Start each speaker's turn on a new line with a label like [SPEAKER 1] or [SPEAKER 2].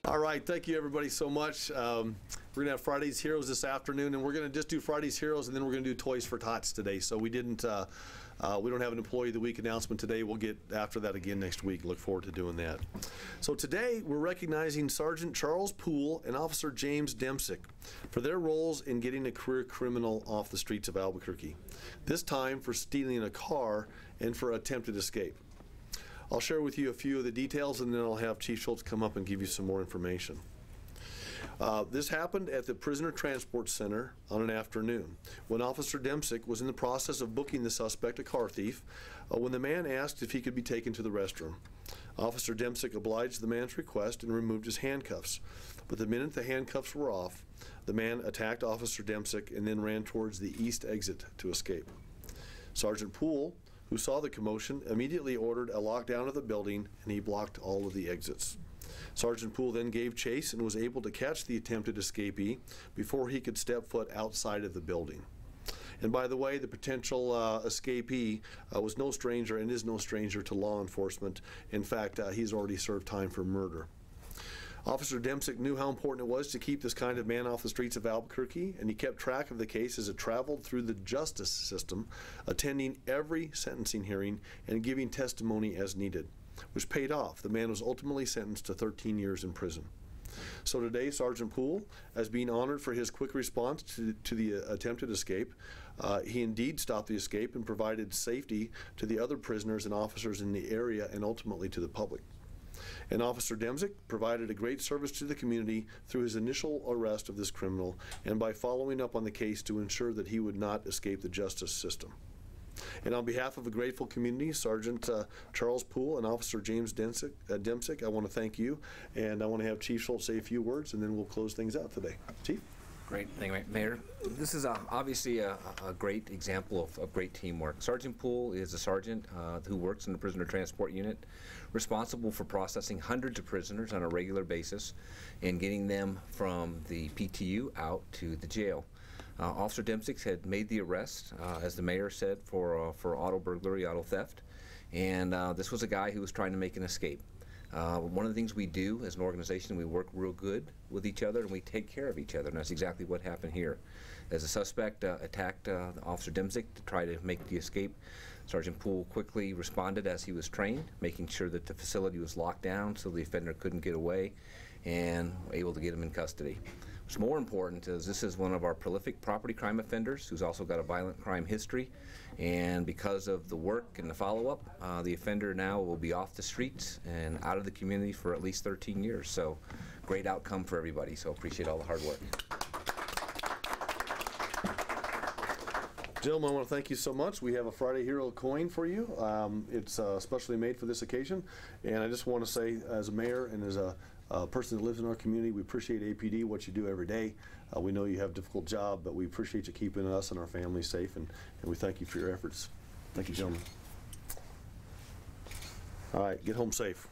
[SPEAKER 1] All right, thank you everybody so much. We're gonna have Friday's Heroes this afternoon, and we're gonna just do Friday's Heroes, and then we're gonna do Toys for Tots today. So we don't have an Employee of the Week announcement today. We'll get after that again next week. Look forward to doing that. So today we're recognizing Sergeant Charles Poole and Officer James Demsick for their roles in getting a career criminal off the streets of Albuquerque. This time for stealing a car and for attempted escape. I'll share with you a few of the details, and then I'll have Chief Schultz come up and give you some more information. This happened at the Prisoner Transport Center on an afternoon when Officer Demsick was in the process of booking the suspect, a car thief, when the man asked if he could be taken to the restroom. Officer Demsick obliged the man's request and removed his handcuffs. But the minute the handcuffs were off, the man attacked Officer Demsick and then ran towards the east exit to escape. Sergeant Poole, who saw the commotion, immediately ordered a lockdown of the building, and he blocked all of the exits. Sergeant Poole then gave chase and was able to catch the attempted escapee before he could step foot outside of the building. And by the way, the potential escapee was no stranger and is no stranger to law enforcement. In fact, he's already served time for murder. Officer Demsick knew how important it was to keep this kind of man off the streets of Albuquerque, and he kept track of the case as it traveled through the justice system, attending every sentencing hearing and giving testimony as needed, which paid off. The man was ultimately sentenced to 13 years in prison. So today, Sergeant Poole is being honored for his quick response to the attempted escape. He indeed stopped the escape and provided safety to the other prisoners and officers in the area and ultimately to the public. And Officer Demsick provided a great service to the community through his initial arrest of this criminal and by following up on the case to ensure that he would not escape the justice system. And on behalf of a grateful community, Sergeant Charles Poole and Officer James Demsick, I want to thank you, and I want to have Chief Schultz say a few words, and then we'll close things out today. Chief?
[SPEAKER 2] Great. Thank you, Mayor. This is obviously a great example of great teamwork. Sergeant Poole is a sergeant who works in the Prisoner Transport Unit, responsible for processing hundreds of prisoners on a regular basis and getting them from the PTU out to the jail. Officer Demsick had made the arrest, as the mayor said, for auto burglary, auto theft, and this was a guy who was trying to make an escape. One of the things we do as an organization, we work real good with each other and we take care of each other, and that's exactly what happened here. As the suspect attacked Officer Demsick to try to make the escape, Sergeant Poole quickly responded as he was trained, making sure that the facility was locked down so the offender couldn't get away, and able to get him in custody. What's more important is this is one of our prolific property crime offenders who's also got a violent crime history, and because of the work and the follow-up, the offender now will be off the streets and out of the community for at least 13 years. So great outcome for everybody, so appreciate all the hard work.
[SPEAKER 1] Gentlemen, I want to thank you so much. We have a Friday Hero coin for you. It's specially made for this occasion, and I just want to say, as a mayor and as a person that lives in our community, we appreciate APD, what you do every day. We know you have a difficult job, but we appreciate you keeping us and our families safe, and we thank you for your efforts. Thank you, gentlemen. All right, get home safe.